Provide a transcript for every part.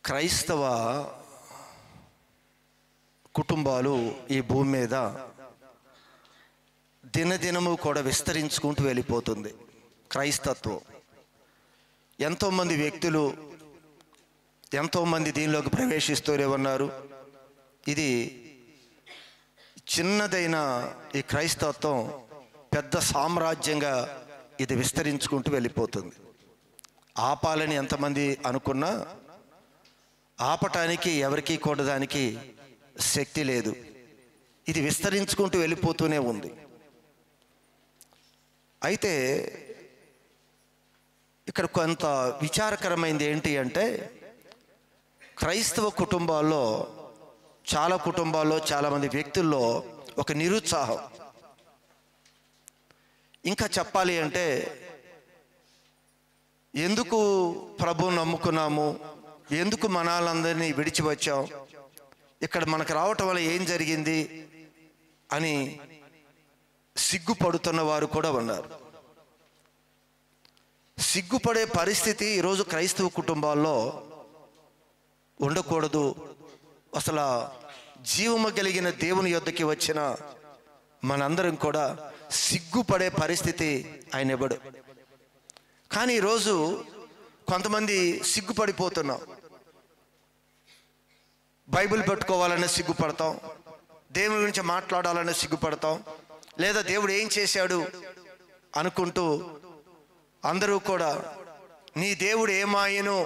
క్రైస్తవ కుటుంబాలు ఈ భూమి మీద దినదినము కూడా విస్తరించుకుంటూ వెళ్ళిపోతుంది. క్రైస్తత్వం ఎంతోమంది వ్యక్తులు ఎంతోమంది దీనిలోకి ప్రవేశిస్తూనే ఉన్నారు. ఇది చిన్నదైన ఈ క్రైస్తత్వం పెద్ద సామ్రాజ్యంగా ఇది విస్తరించుకుంటూ వెళ్ళిపోతుంది. ఆపాలని ఎంతమంది అనుకున్నా ఆపటానికి ఎవరికీ కూడా దానికి శక్తి లేదు. ఇది విస్తరించుకుంటూ వెళ్ళిపోతూనే ఉంది. అయితే ఇక్కడ కొంత విచారకరమైనది ఏంటి అంటే, క్రైస్తవ కుటుంబాల్లో చాలామంది వ్యక్తుల్లో ఒక నిరుత్సాహం. ఇంకా చెప్పాలి అంటే, ఎందుకు ప్రభువుని నమ్ముకున్నాము, ఎందుకు మనాలందరినీ విడిచి వచ్చాం, ఇక్కడ మనకు రావటం వల్ల ఏం జరిగింది అని సిగ్గుపడుతున్న వారు కూడా ఉన్నారు. సిగ్గుపడే పరిస్థితి ఈరోజు క్రైస్తవ కుటుంబాల్లో ఉండకూడదు. అసలు జీవము కలిగిన దేవుని యొద్దకి వచ్చిన మనందరం కూడా సిగ్గుపడే పరిస్థితి ఆయన ఇవ్వడు. కానీ ఈరోజు కొంతమంది సిగ్గుపడిపోతున్నాం. బైబిల్ పెట్టుకోవాలనే సిగ్గుపడతాం, దేవుని గురించి మాట్లాడాలనే సిగ్గుపడతాం, లేదా దేవుడు ఏం చేశాడు అనుకుంటూ అందరూ కూడా నీ దేవుడు ఏమాయను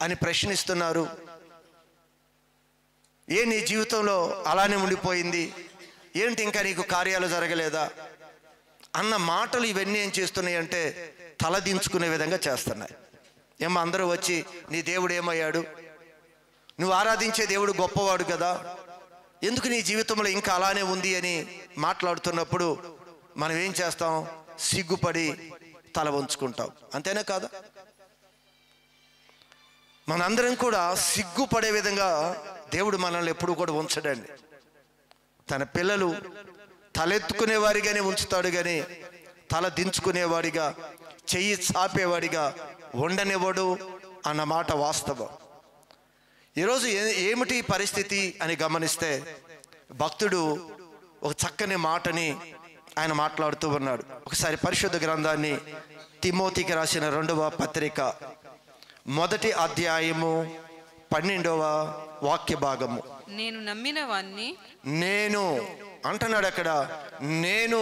అని ప్రశ్నిస్తున్నారు. నీ జీవితంలో అలానే ఉండిపోయింది, ఏంటి ఇంకా నీకు కార్యాలు జరగలేదా అన్న మాటలు ఇవన్నీ ఏం చేస్తున్నాయి అంటే తలదించుకునే విధంగా చేస్తున్నాయి. అందరూ వచ్చి నీ దేవుడు ఏమయ్యాడు, నువ్వు ఆరాధించే దేవుడు గొప్పవాడు కదా, ఎందుకు నీ జీవితంలో ఇంకా అలానే ఉంది అని మాట్లాడుతున్నప్పుడు మనం ఏం చేస్తాం? సిగ్గుపడి తల వంచుకుంటాం. అంతేనా కాదా? మనందరం కూడా సిగ్గుపడే విధంగా దేవుడు మనల్ని ఎప్పుడు కూడా ఉంచడండి. తన పిల్లలు తలెత్తుకునేవారిగానే ఉంచుతాడు, కానీ తల దించుకునేవాడిగా, చెయ్యి చాపేవాడిగా ఉండనివ్వడు అన్న మాట వాస్తవం. ఈరోజు ఏమిటి పరిస్థితి అని గమనిస్తే, భక్తుడు ఒక చక్కని మాటని ఆయన మాట్లాడుతూ ఉన్నాడు. ఒకసారి పరిశుద్ధ గ్రంథాన్ని తిమోతికి రాసిన 2వ పత్రిక 1వ అధ్యాయము 12వ వాక్య భాగము. నేను నమ్మిన వాణ్ణి, నేను అంటున్నాడు అక్కడ, నేను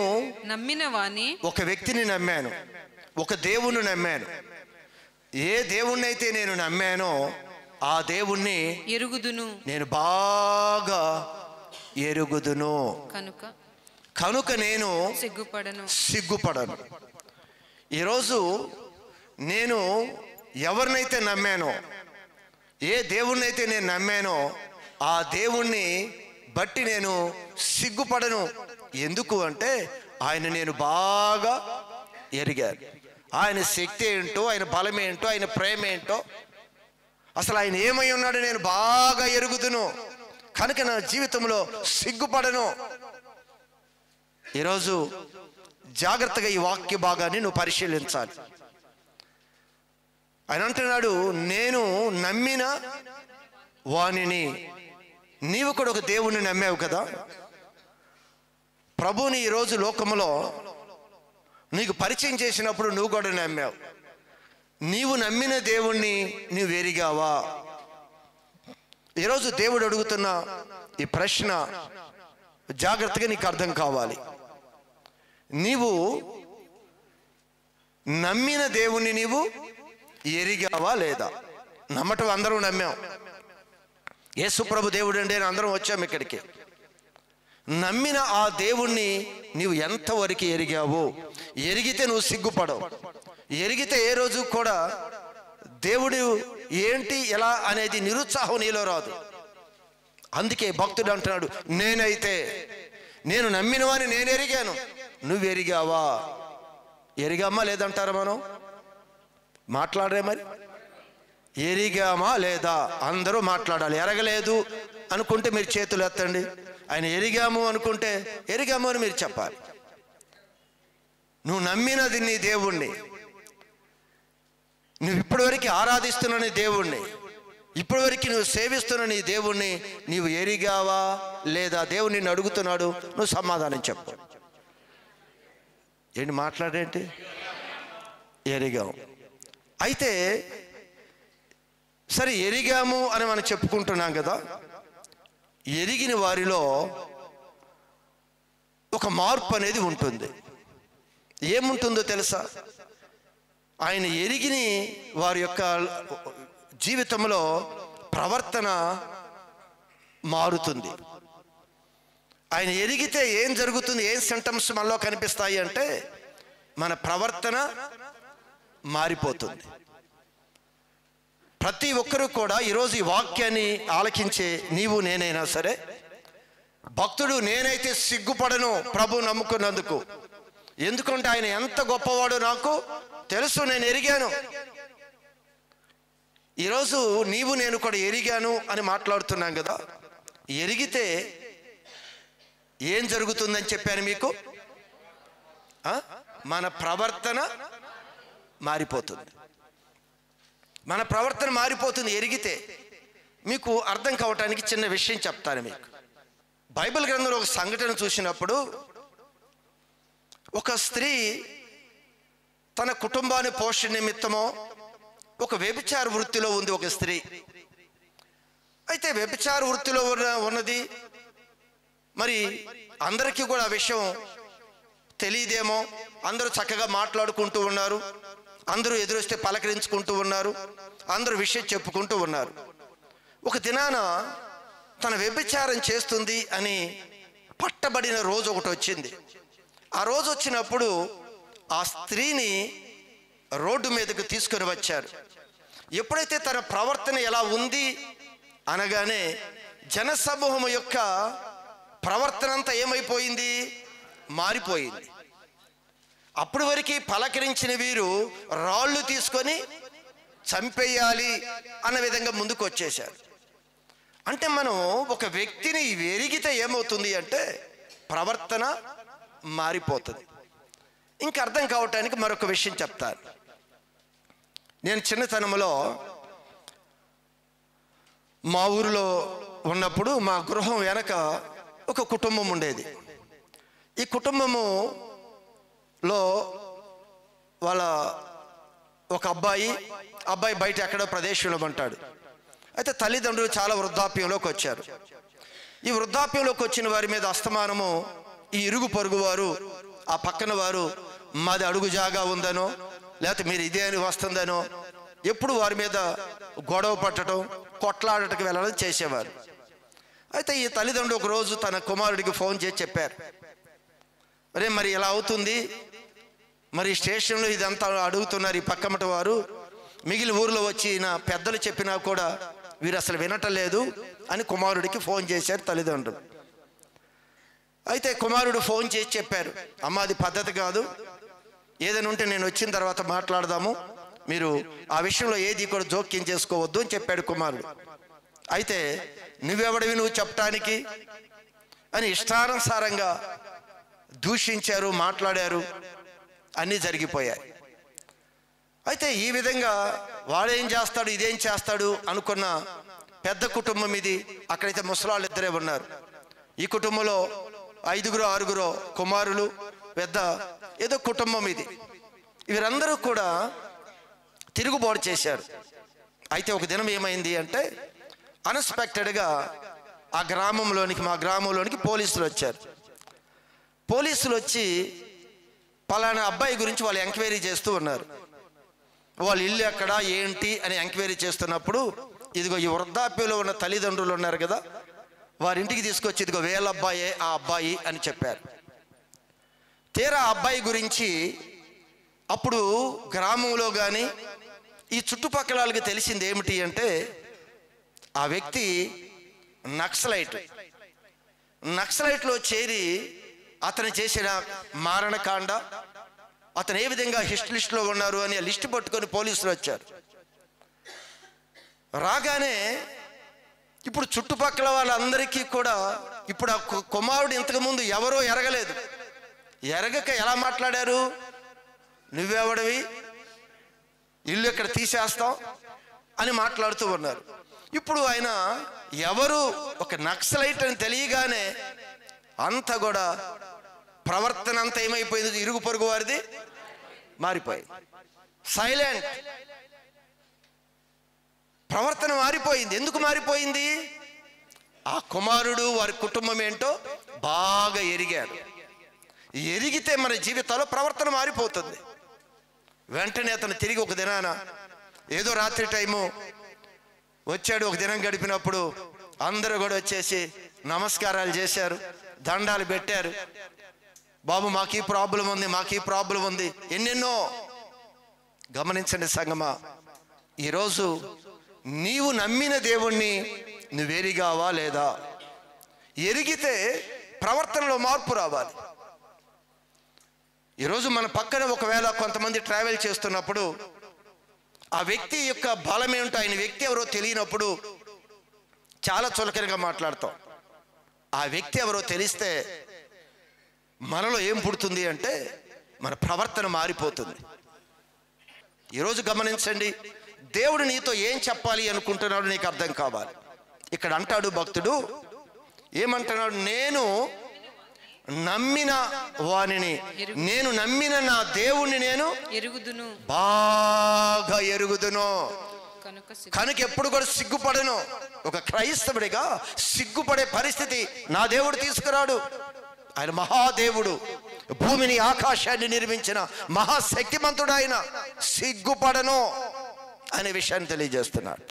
నమ్మిన వాణ్ణి, ఒక వ్యక్తిని నమ్మాను, ఒక దేవుణ్ణి నమ్మాను. ఏ దేవుణ్ణి అయితే నేను నమ్మానో ఆ దేవుణ్ణి ఎరుగుదును, నేను బాగా ఎరుగుదును, కనుక నేను సిగ్గుపడను. ఈరోజు నేను ఎవరినైతే నమ్మానో, ఏ దేవుణ్ణి అయితే నేను నమ్మానో ఆ దేవుణ్ణి బట్టి నేను సిగ్గుపడను. ఎందుకు అంటే ఆయన నేను బాగా ఎరిగాను. ఆయన శక్తి ఏంటో, ఆయన బలం ఏంటో, ఆయన ప్రేమ ఏంటో, అసలు ఆయన ఏమై ఉన్నాడో నేను బాగా ఎరుగుదును, కనుక నా జీవితంలో సిగ్గుపడను. ఈరోజు జాగ్రత్తగా ఈ వాక్య భాగాన్ని నువ్వు పరిశీలించాలి. ఆయన అంటున్నాడు, నేను నమ్మిన వాణిని. నీవు కూడా ఒక దేవుణ్ణి నమ్మావు కదా. ప్రభువుని ఈరోజు లోకములో నీకు పరిచయం చేసినప్పుడు నువ్వు కూడా నమ్మావు. నీవు నమ్మిన దేవుణ్ణి నువ్వు ఎరిగావా? ఈరోజు దేవుడు అడుగుతున్న ఈ ప్రశ్న జాగ్రత్తగా నీకు అర్థం కావాలి. నీవు నమ్మిన దేవుణ్ణి నీవు ఎరిగావా లేదా? నమ్మటం అందరూ నమ్మాం. యేసు ప్రభు దేవుడు అంటే అందరం వచ్చాం ఇక్కడికి. నమ్మిన ఆ దేవుణ్ణి నీవు ఎంతవరకు ఎరిగావు? ఎరిగితే నువ్వు సిగ్గుపడవు. ఎరిగితే ఏ రోజు కూడా దేవుడు ఏంటి ఎలా అనేది నిరుత్సాహం నీలో రాదు. అందుకే భక్తుడు అంటున్నాడు, నేను నమ్మిన వాడిని నేను ఎరిగాను. నువ్వు ఎరిగావా? ఎరిగామా లేదంటారా? మనం మాట్లాడరే మరి. ఎరిగామా లేదా? అందరూ మాట్లాడాలి. ఎరగలేదు అనుకుంటే మీరు చేతులు ఎత్తండి. ఆయన ఎరిగాము అనుకుంటే ఎరిగాము అని మీరు చెప్పాలి. నువ్వు నమ్మినది నీ దేవుణ్ణి, నువ్వు ఇప్పటివరకు ఆరాధిస్తున్న నీ దేవుణ్ణి, ఇప్పటివరకు నువ్వు సేవిస్తున్న నీ దేవుణ్ణి నీవు ఎరిగావా లేదా? దేవుడు నిన్ను అడుగుతున్నాడు, నువ్వు సమాధానం చెప్పు. ఏంటి మాట్లాడేంటి? ఎరిగాం. అయితే సరే, ఎరిగాము అని మనం చెప్పుకుంటున్నాం కదా. ఎరిగిన వారిలో ఒక మార్పు అనేది ఉంటుంది. ఏముంటుందో తెలుసా? ఆయన ఎరిగిన వారి యొక్క జీవితంలో ప్రవర్తన మారుతుంది. ఆయన ఎరిగితే ఏం జరుగుతుంది? ఏం సింటమ్స్ మనలో కనిపిస్తాయి అంటే మన ప్రవర్తన మారిపోతుంది. ప్రతి ఒక్కరూ కూడా ఈరోజు ఈ వాక్యాన్ని ఆలకించే నీవు నేనైనా సరే, భక్తుడు నేనైతే సిగ్గుపడను ప్రభు నమ్ముకున్నందుకు. ఎందుకంటే ఆయన ఎంత గొప్పవాడో నాకు తెలుసు, నేను ఎరిగాను. ఈరోజు నీవు నేను కూడా ఎరిగాను అని మాట్లాడుతున్నాం కదా. ఎరిగితే ఏం జరుగుతుందని చెప్పాను మీకు? మన ప్రవర్తన మారిపోతుంది. మన ప్రవర్తన మారిపోతుంది ఎరిగితే. మీకు అర్థం కావటానికి చిన్న విషయం చెప్తాను మీకు. బైబిల్ గ్రంథంలో ఒక సంఘటన చూసినప్పుడు, ఒక స్త్రీ తన కుటుంబాన్ని పోషణ నిమిత్తమో ఒక వ్యభిచార వృత్తిలో ఉంది ఒక స్త్రీ. అయితే వ్యభిచార వృత్తిలో ఉన్నది మరి అందరికీ కూడా ఆ విషయం తెలియదేమో. అందరూ చక్కగా మాట్లాడుకుంటూ ఉన్నారు, అందరూ ఎదురొస్తే పలకరించుకుంటూ ఉన్నారు, అందరూ విషయం చెప్పుకుంటూ ఉన్నారు. ఒక దినాన తన వ్యభిచారం చేస్తుంది అని పట్టబడిన రోజు ఒకటి వచ్చింది. ఆ రోజు వచ్చినప్పుడు ఆ స్త్రీని రోడ్డు మీదకు తీసుకొని వచ్చారు. ఎప్పుడైతే తన ప్రవర్తన ఎలా ఉంది అనగానే జనసమూహం యొక్క ప్రవర్తన అంతా ఏమైపోయింది? మారిపోయింది. అప్పటి వరకు పలకరించిన వీరు రాళ్ళు తీసుకొని చంపేయాలి అన్న విధంగా ముందుకు వచ్చేశారు. అంటే మనం ఒక వ్యక్తిని ఎరిగితే ఏమవుతుంది అంటే ప్రవర్తన మారిపోతుంది. ఇంకా అర్థం కావటానికి మరొక విషయం చెప్తాను. నేను చిన్నతనంలో మా ఊరిలో ఉన్నప్పుడు మా గృహం వెనక ఒక కుటుంబం ఉండేది. ఈ కుటుంబములో వాళ్ళ ఒక అబ్బాయి బయట ఎక్కడో ప్రదేశంలో ఉంటాడు. అయితే తల్లిదండ్రులు చాలా వృద్ధాప్యంలోకి వచ్చారు. ఈ వృద్ధాప్యంలోకి వచ్చిన వారి మీద అస్తమానము ఈ ఇరుగు పొరుగు వారు, ఆ పక్కన వారు మాది అడుగు జాగా ఉందనో లేకపోతే మీరు ఇదే అని వస్తుందనో ఎప్పుడు వారి మీద గొడవ పట్టడం, కొట్లాడటకు వెళ్ళడం చేసేవారు. అయితే ఈ తల్లిదండ్రులు ఒకరోజు తన కుమారుడికి ఫోన్ చేసి చెప్పారు, అరే మరి ఇలా అవుతుంది, మరి స్టేషన్లో ఇదంతా అడుగుతున్నారు ఈ పక్కమట వారు, మిగిలిన ఊరిలో వచ్చి నా పెద్దలు చెప్పినా కూడా వీరు అసలు వినటం లేదు అని కుమారుడికి ఫోన్ చేశారు తల్లిదండ్రులు. అయితే కుమారుడు ఫోన్ చేసి చెప్పారు, అమ్మ అది పద్ధతి కాదు, ఏదైనా ఉంటే నేను వచ్చిన తర్వాత మాట్లాడదాము, మీరు ఆ విషయంలో ఏది కూడా జోక్యం చేసుకోవద్దు అని చెప్పాడు కుమారుడు. అయితే నువ్వెవడివి నువ్వు చెప్పటానికి అని ఇష్టానుసారంగా దూషించారు, మాట్లాడారు, అన్నీ జరిగిపోయాయి. అయితే ఈ విధంగా వాడేం చేస్తాడు ఇదేం చేస్తాడు అనుకున్న పెద్ద కుటుంబం ఇది. అక్కడైతే ముసలాళ్ళు ఇద్దరే ఉన్నారు. ఈ కుటుంబంలో 5 6 కుమారులు, పెద్ద ఏదో కుటుంబం ఇది. వీరందరూ కూడా తిరుగుబాటు చేశారు. అయితే ఒక దినం ఏమైంది అంటే అన్ఎక్స్పెక్టెడ్గా ఆ గ్రామంలోనికి, మా గ్రామంలోనికి పోలీసులు వచ్చారు. పోలీసులు వచ్చి పలానా అబ్బాయి గురించి వాళ్ళు ఎంక్వైరీ చేస్తూ ఉన్నారు. వాళ్ళ ఇల్లు ఎక్కడ ఏంటి అని ఎంక్వైరీ చేస్తున్నప్పుడు ఇదిగో ఈ వృద్ధాప్యంలో ఉన్న తల్లిదండ్రులు ఉన్నారు కదా, వారింటికి తీసుకొచ్చి ఇదిగో వీళ్ళ అబ్బాయే ఆ అబ్బాయి అని చెప్పారు. తీరా ఆ అబ్బాయి గురించి అప్పుడు గ్రామంలో కానీ ఈ చుట్టుపక్కల వాళ్ళకి తెలిసింది ఏమిటి అంటే ఆ వ్యక్తి నక్సలైట్లో చేరి అతను చేసిన మారణకాండ, అతను ఏ విధంగా లిస్టులో ఉన్నారు అని ఆ లిస్టు పట్టుకొని పోలీసులు వచ్చారు. రాగానే ఇప్పుడు చుట్టుపక్కల వాళ్ళందరికీ కూడా ఇప్పుడు ఆ కుమారుడు ఇంతకుముందు ఎవరో ఎరగలేదు, ఎరగక ఎలా మాట్లాడారు, నువ్వెవడివి, ఇల్లు ఎక్కడ తీసేస్తాం అని మాట్లాడుతూ ఉన్నారు. ఇప్పుడు ఆయన ఎవరు ఒక నక్సలైట్ అని తెలియగానే అంత కూడా ప్రవర్తన అంతా ఏమైపోయింది, ఇరుగు పొరుగు వారిది మారిపోయింది. సైలెంట్, ప్రవర్తన మారిపోయింది. ఎందుకు మారిపోయింది? ఆ కుమారుడు వారి కుటుంబం ఏంటో బాగా ఎరిగాడు. ఎరిగితే మన జీవితాల్లో ప్రవర్తన మారిపోతుంది. వెంటనే అతను తిరిగి ఒక దినాన ఏదో రాత్రి టైము వచ్చాడు. ఒక దినం గడిపినప్పుడు అందరూ కూడా వచ్చేసి నమస్కారాలు చేశారు, దండాలు పెట్టారు. బాబు మాకు ఈ ప్రాబ్లం ఉంది, మాకు ఈ ప్రాబ్లం ఉంది, ఎన్నెన్నో. గమనించండి సంగమా, ఈరోజు నీవు నమ్మిన దేవుణ్ణి నువ్వు ఎరిగావా లేదా? ఎరిగితే ప్రవర్తనలో మార్పు రావాలి. ఈరోజు మన పక్కన ఒకవేళ కొంతమంది ట్రావెల్ చేస్తున్నప్పుడు ఆ వ్యక్తి యొక్క బలం ఏమిటో, ఆయన వ్యక్తి ఎవరో తెలియనప్పుడు చాలా చులకనగా మాట్లాడతాం. ఆ వ్యక్తి ఎవరో తెలిస్తే మనలో ఏం పుడుతుంది అంటే మన ప్రవర్తన మారిపోతుంది. ఈరోజు గమనించండి, దేవుడు నీతో ఏం చెప్పాలి అనుకుంటున్నాడు నీకు అర్థం కావాలి. ఇక్కడ అంటాడు భక్తుడు, ఏమంటున్నాడు? నేను నమ్మిన వానిని, నేను నమ్మిన నా దేవుణ్ణి నేను ఎరుగుదును, బాగా ఎరుగుదును. కనుక కనుక ఎప్పుడు కూడా సిగ్గుపడను. ఒక క్రైస్తవుడిగా సిగ్గుపడే పరిస్థితి నా దేవుడు తీసుకురాడు. ఆయన మహాదేవుడు, భూమిని ఆకాశాన్ని నిర్మించిన మహాశక్తిమంతుడు. ఆయన సిగ్గుపడను అనే విషయాన్ని తెలియజేస్తున్నాడు.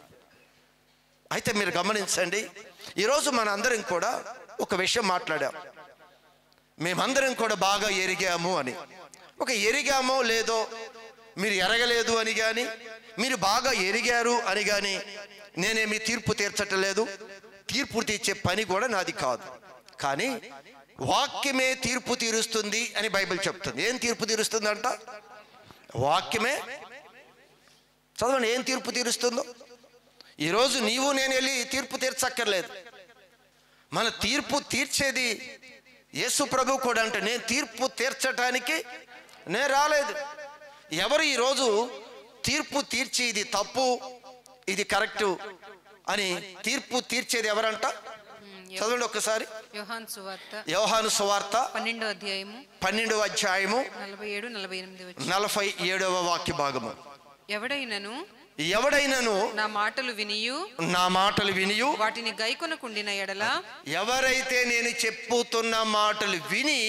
అయితే మీరు గమనించండి, ఈరోజు మన అందరం కూడా ఒక విషయం మాట్లాడాం. మేమందరం కూడా బాగా ఎరిగాము అని. ఒక ఎరిగామో లేదో, మీరు ఎరగలేదు అని కానీ, మీరు బాగా ఎరిగారు అని కానీ నేనేమి తీర్పు తీర్చటలేదు. తీర్పు తీర్చే పని కూడా నాది కాదు. కానీ వాక్యమే తీర్పు తీరుస్తుంది అని బైబిల్ చెప్తుంది. ఏం తీర్పు తీరుస్తుందంట? వాక్యమే. చదవండి, ఏం తీర్పు తీరుస్తుందో. ఈరోజు నీవు నేను వెళ్ళి తీర్పు తీర్చక్కర్లేదు. మన తీర్పు తీర్చేది యేసు ప్రభు కూడా. అంటే నేను తీర్పు తీర్చటానికి నేను రాలేదు. ఎవరు ఈరోజు తీర్పు తీర్చి ఇది తప్పు, ఇది కరెక్టు అని తీర్పు తీర్చేది ఎవరంట? చదవండి ఒక్కసారి. యోహాను సువార్త 12వ అధ్యాయము 47వ వాక్య భాగము. ఎవడైనను నా మాటలు వినియు వాటిని గైకొనకుండిన ఎడల, ఎవరైతే నేను చెప్పుతున్న మాటలు విని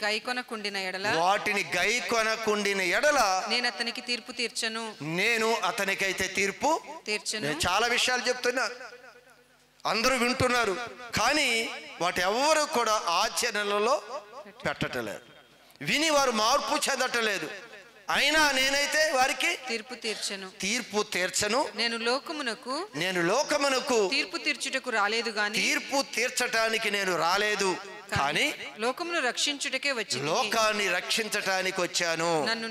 గైకొనకుండిన ఎడల, వాటిని గైకొనకుండిన ఎడల నేను అతనికి తీర్పు తీర్చను. నేను అతనికైతే తీర్పు తీర్చను. నేను చాలా విషయాలు చెప్తున్నా, అందరూ వింటున్నారు, కానీ వాటి ఎవరు కూడా ఆచరణలో పెట్టటలేదు. విని వారు మార్పు చెందటలేదు. అయినా నేనైతే వారికి తీర్పు తీర్చను. నేను లోకమునకు తీర్పు తీర్చుటకు రాలేదు గాని, తీర్పు తీర్చటానికి నేను రాలేదు, కానీ లోకమును రక్షించుటకే వచ్చి, లోకాన్ని రక్షించటానికి వచ్చాను. నన్ను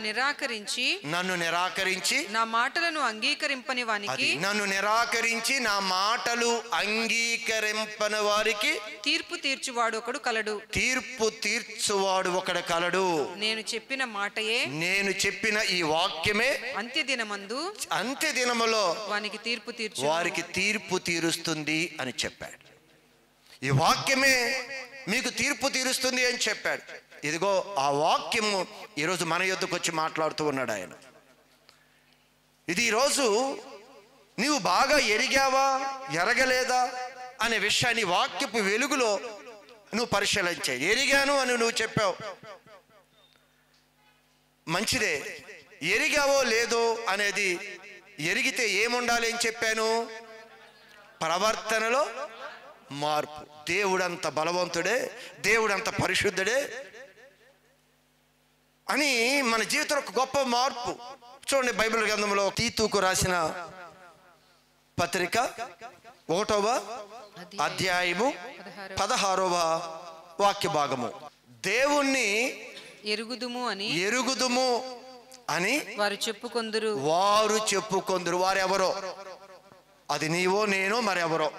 నిరాకరించి నా మాటలను అంగీకరింపని వానికి, నన్ను నిరాకరించి నా మాటలు అంగీకరింపని వారికి తీర్పు తీర్చువాడు ఒకడు కలడు. తీర్పు తీర్చువాడు ఒకడు కలడు. నేను చెప్పిన మాటయే, నేను చెప్పిన ఈ వాక్యమే అంత్యదినములో వారికి తీర్పు తీరుస్తుంది అని చెప్పాడు. ఈ వాక్యమే మీకు తీర్పు తీరుస్తుంది అని చెప్పాడు. ఇదిగో ఆ వాక్యము ఈరోజు మన యొద్దకు వచ్చి మాట్లాడుతూ ఉన్నాడు ఆయన. ఇది ఈరోజు నీవు బాగా ఎరిగావా ఎరగలేదా అనే విషయాన్ని వాక్యపు వెలుగులో నువ్వు పరిశీలించాయి. ఎరిగాను అని నువ్వు చెప్పావు, మంచిదే. ఎరిగావో లేదో అనేది, ఎరిగితే ఏముండాలి అని చెప్పాను? ప్రవర్తనలో మార్పు. దేవుడంత బలవంతుడే, దేవుడంత పరిశుద్ధుడే అని మన జీవితంలో ఒక గొప్ప మార్పు. చూడండి, బైబిల్ గ్రంథంలో తీతుకు రాసిన పత్రిక 1వ అధ్యాయము 16వ వాక్య భాగము. దేవుణ్ణి ఎరుగుదుము అని వారు చెప్పుకొందురు. వారెవరో? అది నీవో నేనో మరెవరో.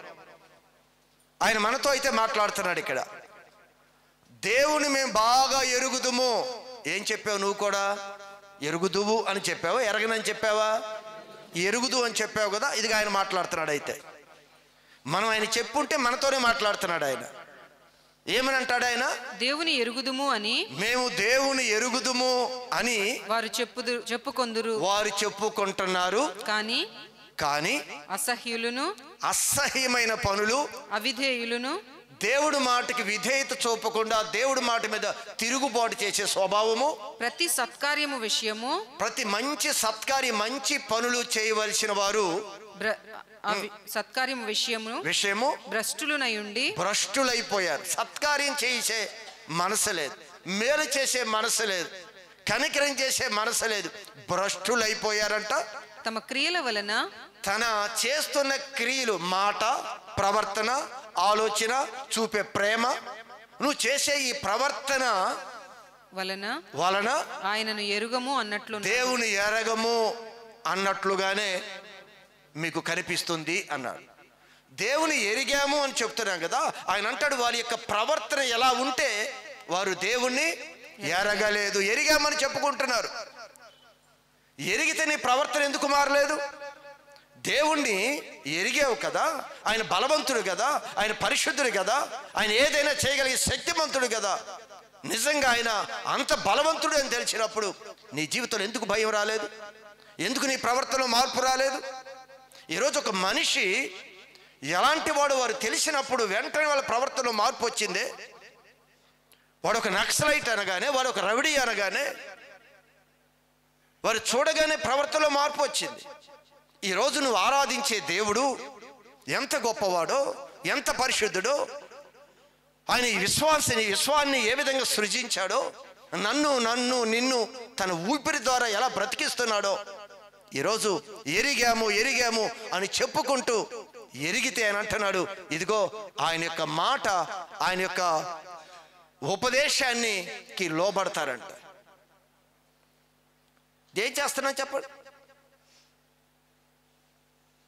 ఆయన మనతో అయితే మాట్లాడుతున్నాడు ఇక్కడ. దేవుని మేము బాగా ఎరుగుదుము. ఏం చెప్పావు నువ్వు కూడా? ఎరుగుదువు అని చెప్పావా? ఎరగనని చెప్పావా? ఎరుగుదు అని చెప్పావు కదా. ఇదిగా ఆయన మాట్లాడుతున్నాడు. అయితే మనం ఆయన చెప్పుంటే మనతోనే మాట్లాడుతున్నాడు ఆయన. ఏమని అంటాడు ఆయన? దేవుని ఎరుగుదుము అని, మేము దేవుని ఎరుగుదుము అని వారు చెప్పుకొందురు. వారు చెప్పుకుంటున్నారు, కానీ అసహ్యులను, అసహ్యమైన పనులు, అవిధేయులను, దేవుడి మాటకి విధేయత చూపకుండా దేవుడి మాట మీద తిరుగుబాటు చేసే స్వభావము, ప్రతి సత్కార్యము విషయము, ప్రతి మంచి సత్కార్య మంచి పనులు చేయవలసిన వారు సత్కార్యము విషయము భ్రష్టులునయుండి, భ్రష్టులైపోయారు. సత్కార్యం చేసే మనసు లేదు, మేలు చేసే మనసు లేదు, కనికరం చేసే మనసు లేదు, భ్రష్టులైపోయారంట. తమ క్రియల వలన, తన చేస్తున్న క్రియలు, మాట, ప్రవర్తన, ఆలోచన, చూపే ప్రేమ, నువ్వు చేసే ఈ ప్రవర్తన వలన ఆయనను ఎరుగము అన్నట్లు, దేవుని ఎరగము అన్నట్లుగానే మీకు కనిపిస్తుంది అన్నాడు. దేవుని ఎరిగాము అని చెప్తున్నాం కదా. ఆయన అంటాడు వారి యొక్క ప్రవర్తన ఎలా ఉంటే వారు దేవుణ్ణి ఎరగలేదు. ఎరిగామని చెప్పుకుంటున్నారు. ఎరిగితే నీ ప్రవర్తన ఎందుకు మారలేదు? దేవుణ్ణి ఎరిగావు కదా, ఆయన బలవంతుడు కదా, ఆయన పరిశుద్ధుడు కదా, ఆయన ఏదైనా చేయగలిగే శక్తిమంతుడు కదా. నిజంగా ఆయన అంత బలవంతుడు అని తెలిసినప్పుడు నీ జీవితంలో ఎందుకు భయం రాలేదు? ఎందుకు నీ ప్రవర్తనలో మార్పు రాలేదు? ఈరోజు ఒక మనిషి ఎలాంటి వాడు వారు తెలిసినప్పుడు వెంటనే వాళ్ళ ప్రవర్తనలో మార్పు వచ్చిందే. వాడు ఒక నక్సలైట్ అనగానే, వాడు ఒక రౌడీ అనగానే, వారు చూడగానే ప్రవర్తనలో మార్పు వచ్చింది. ఈరోజు నువ్వు ఆరాధించే దేవుడు ఎంత గొప్పవాడో, ఎంత పరిశుద్ధుడో, ఆయన ఈ విశ్వాన్ని ఏ విధంగా సృజించాడో, నిన్ను తన ఊపిరి ద్వారా ఎలా బ్రతికిస్తున్నాడో ఈరోజు ఎరిగాము అని చెప్పుకుంటూ ఎరిగితే ఆయన అంటున్నాడు, ఇదిగో ఆయన యొక్క మాట, ఆయన యొక్క ఉపదేశానికి లోబడతారంట. ఏం చేస్తున్నా చెప్పండి.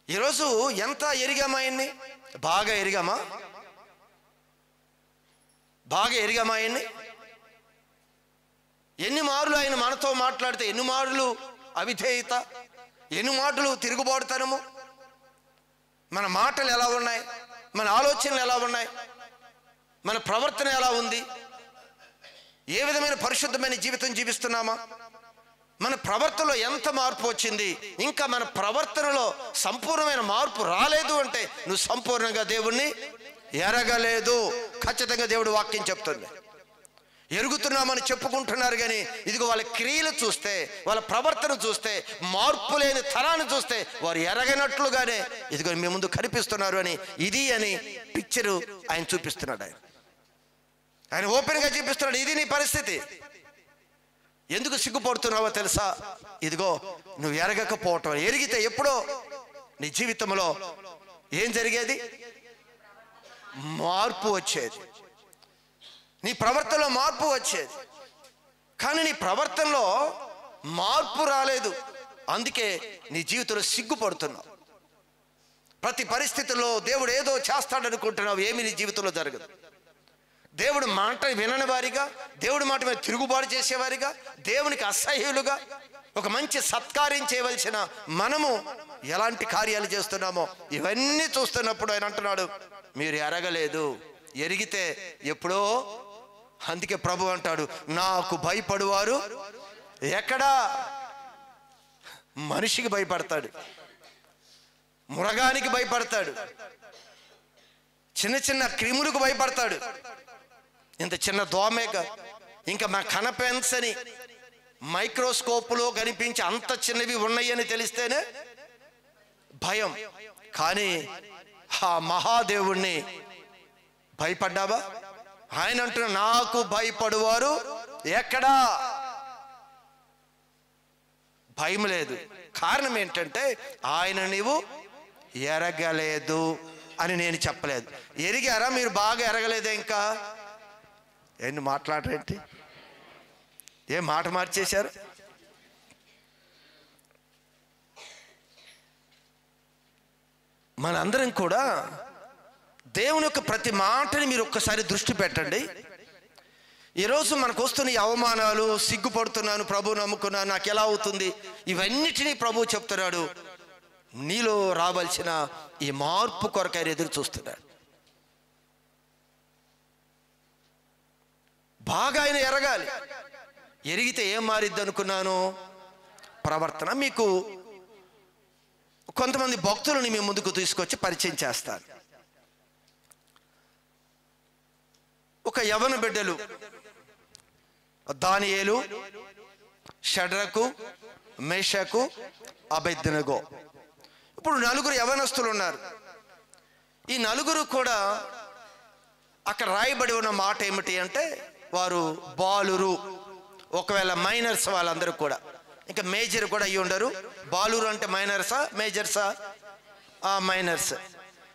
ఈరోజు ఎంత ఎరిగామా? ఆయన్ని బాగా ఎరిగామా? ఆయన్ని ఎన్ని మార్లు ఆయన మనతో మాట్లాడితే, ఎన్ని మార్లు అవిధేయత, ఎన్ని మాటలు తిరుగుబాటుతనము. మన మాటలు ఎలా ఉన్నాయి, మన ఆలోచనలు ఎలా ఉన్నాయి, మన ప్రవర్తన ఎలా ఉంది, ఏ విధమైన పరిశుద్ధమైన జీవితం జీవిస్తున్నామా, మన ప్రవర్తనలో ఎంత మార్పు వచ్చింది? ఇంకా మన ప్రవర్తనలో సంపూర్ణమైన మార్పు రాలేదు అంటే నువ్వు సంపూర్ణంగా దేవుణ్ణి ఎరగలేదు. ఖచ్చితంగా దేవుడు వాక్యం చెప్తుంది. ఎరుగుతున్నామని చెప్పుకుంటున్నారు కానీ ఇదిగో వాళ్ళ క్రియలు చూస్తే, వాళ్ళ ప్రవర్తన చూస్తే, మార్పు లేని తరాన్ని చూస్తే వారు ఎరగనట్లుగానే ఇదిగో మీ ముందు కనిపిస్తున్నారు అని పిక్చరు ఆయన చూపిస్తున్నాడు. ఆయన ఓపెన్గా చూపిస్తున్నాడు, ఇది నీ పరిస్థితి. ఎందుకు సిగ్గుపడుతున్నావో తెలుసా? ఇదిగో నువ్వు ఎరగకపోవటం. ఎరిగితే ఎప్పుడో నీ జీవితంలో ఏం జరిగేది? మార్పు వచ్చేది, నీ ప్రవర్తనలో మార్పు వచ్చేది. కానీ నీ ప్రవర్తనలో మార్పు రాలేదు, అందుకే నీ జీవితంలో సిగ్గుపడుతున్నావు. ప్రతి పరిస్థితుల్లో దేవుడు ఏదో చేస్తాడనుకుంటున్నావు, ఏమి నీ జీవితంలో జరగదు. దేవుడు మాట వినని వారిగా, దేవుడి మాట మీద తిరుగుబాటు చేసేవారిగా, దేవునికి అసహ్యులుగా, ఒక మంచి సత్కార్యం చేయవలసిన మనము ఎలాంటి కార్యాలు చేస్తున్నామో ఇవన్నీ చూస్తున్నప్పుడు ఆయన అంటున్నాడు, మీరు ఎరగలేదు. ఎరిగితే ఎప్పుడో. అందుకే ప్రభు అంటాడు, నాకు భయపడువారు ఎక్కడా? మనిషికి భయపడతాడు, మృగానికి భయపడతాడు, చిన్న చిన్న క్రిములకు భయపడతాడు. ఇంత చిన్న దోమేక, ఇంకా మా కనపెన్సని మైక్రోస్కోప్లో కనిపించి అంత చిన్నవి ఉన్నాయని తెలిస్తేనే భయం. కానీ ఆ మహాదేవుణ్ణి భయపడ్డావా? ఆయన అంటున్నా, నాకు భయపడువారు ఎక్కడా? భయం లేదు. కారణం ఏంటంటే ఆయన నీవు ఎరగలేదు అని నేను చెప్పలేదు. ఎరిగారా? మీరు బాగా ఎరగలేదే. ఇంకా ఏంటి మాట్లాడరేంటి? ఏం మాట మార్చేశారు? మనందరం కూడా దేవుని యొక్క ప్రతి మాటని మీరు ఒక్కసారి దృష్టి పెట్టండి. ఈరోజు మనకు వస్తున్న ఈ అవమానాలు, సిగ్గుపడుతున్నాను, ప్రభు నమ్ముకున్నాను, నాకు ఎలా అవుతుంది, ఇవన్నిటినీ ప్రభు చెప్తున్నాడు, నీలో రావాల్సిన ఈ మార్పు కొరకు ఆయన ఎదురు చూస్తున్నాడు. బాగా ఆయన ఎరగాలి. ఎరిగితే ఏం మారిద్ది అనుకున్నాను? ప్రవర్తన. మీకు కొంతమంది భక్తులని మీ ముందుకు తీసుకొచ్చి పరిచయం చేస్తారు. ఒక యవన బిడ్డలు దానియేలు, షడ్రకు, మేషకు, అబేద్నెగో. ఇప్పుడు 4 యవనస్తులు ఉన్నారు. ఈ 4 కూడా అక్కడ రాయబడి ఉన్న మాట ఏమిటి అంటే వారు బాలురు. ఒకవేళ మైనర్స్ వాళ్ళందరూ కూడా, ఇంకా మేజర్ కూడా అయ్యి ఉండరు. బాలురు అంటే మైనర్సా మేజర్సా? మైనర్స్.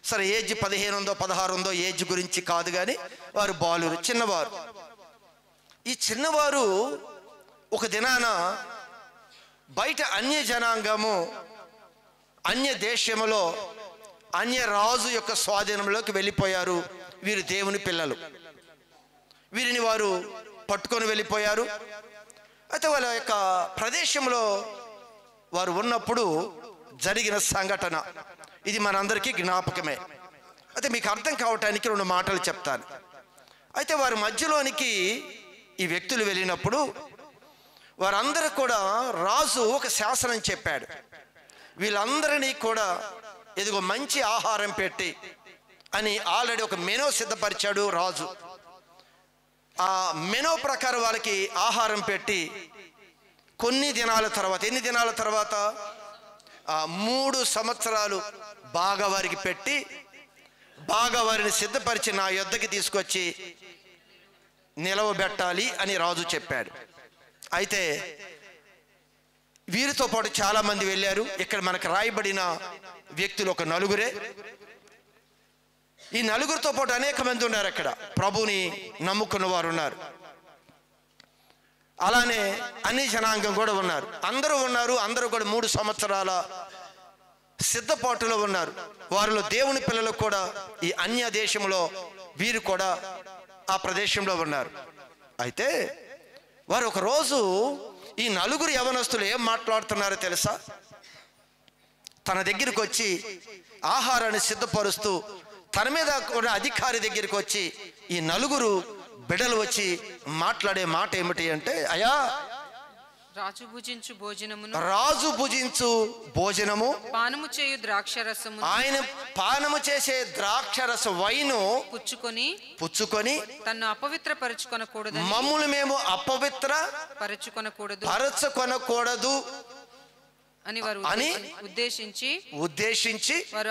సరే, ఏజ్ 15 ఉందో 16 ఉందో ఏజ్ గురించి కాదు, కానీ వారు బాలురు, చిన్నవారు. ఈ చిన్నవారు ఒక దినాన బయట అన్య జనాంగము, అన్య దేశములో అన్య రాజు యొక్క స్వాధీనంలోకి వెళ్ళిపోయారు. వీరు దేవుని పిల్లలు. వీరిని వారు పట్టుకొని వెళ్ళిపోయారు. అయితే వాళ్ళ యొక్క ప్రదేశంలో వారు ఉన్నప్పుడు జరిగిన సంఘటన ఇది మనందరికీ జ్ఞాపకమే. అయితే మీకు అర్థం కావటానికి 2 మాటలు చెప్తాను. అయితే వారి మధ్యలోనికి ఈ వ్యక్తులు వెళ్ళినప్పుడు వారందరూ కూడా రాజు ఒక శాసనం చెప్పాడు. వీళ్ళందరినీ కూడా ఇదిగో మంచి ఆహారం పెట్టి అని ఆల్రెడీ ఒక మెనూ సిద్ధపరిచాడు రాజు. ఆ మెనూ ప్రకారం వాళ్ళకి ఆహారం పెట్టి కొన్ని దినాల తర్వాత, ఎన్ని దినాల తర్వాత? 3 సంవత్సరాలు బాగా వారికి పెట్టి బాగా వారిని సిద్ధపరిచి నా యొద్దకి తీసుకొచ్చి నిలవబెట్టాలి అని రాజు చెప్పాడు. అయితే వీరితో పాటు చాలా మంది వెళ్ళారు. ఇక్కడ మనకు రాయబడిన వ్యక్తులు ఒక 4. ఈ 4తో పాటు అనేక మంది ఉన్నారు. అక్కడ ప్రభుని నమ్ముకున్న వారు ఉన్నారు. అలానే అన్ని జనాంగం కూడా ఉన్నారు. అందరూ ఉన్నారు. అందరూ కూడా 3 సంవత్సరాల సిద్ధపాటులో ఉన్నారు. వారిలో దేవుని పిల్లలు కూడా ఈ అన్య దేశంలో వీరు కూడా ఆ ప్రదేశంలో ఉన్నారు. అయితే వారు ఒక రోజు ఈ 4 యవనస్తులు ఏం మాట్లాడుతున్నారో తెలుసా? తన దగ్గరికి వచ్చి ఆహారాన్ని సిద్ధపరుస్తూ తన మీద ఉన్న అధికారి దగ్గరికి వచ్చి ఈ 4 బిడ్డలు వచ్చి మాట్లాడే మాట ఏమిటి అంటే, అయ్యా, రాజు భుజించు భోజనము, పానము చేయు ద్రాక్షరసము, ఆయన పానము చేసే ద్రాక్షరస వైను పుచ్చుకొని తన్ను అపవిత్రపరచుకొనకూడదు, మమ్ములు మేము అపవిత్ర పరచుకొనకూడదు అని వారు ఉద్దేశించి వారు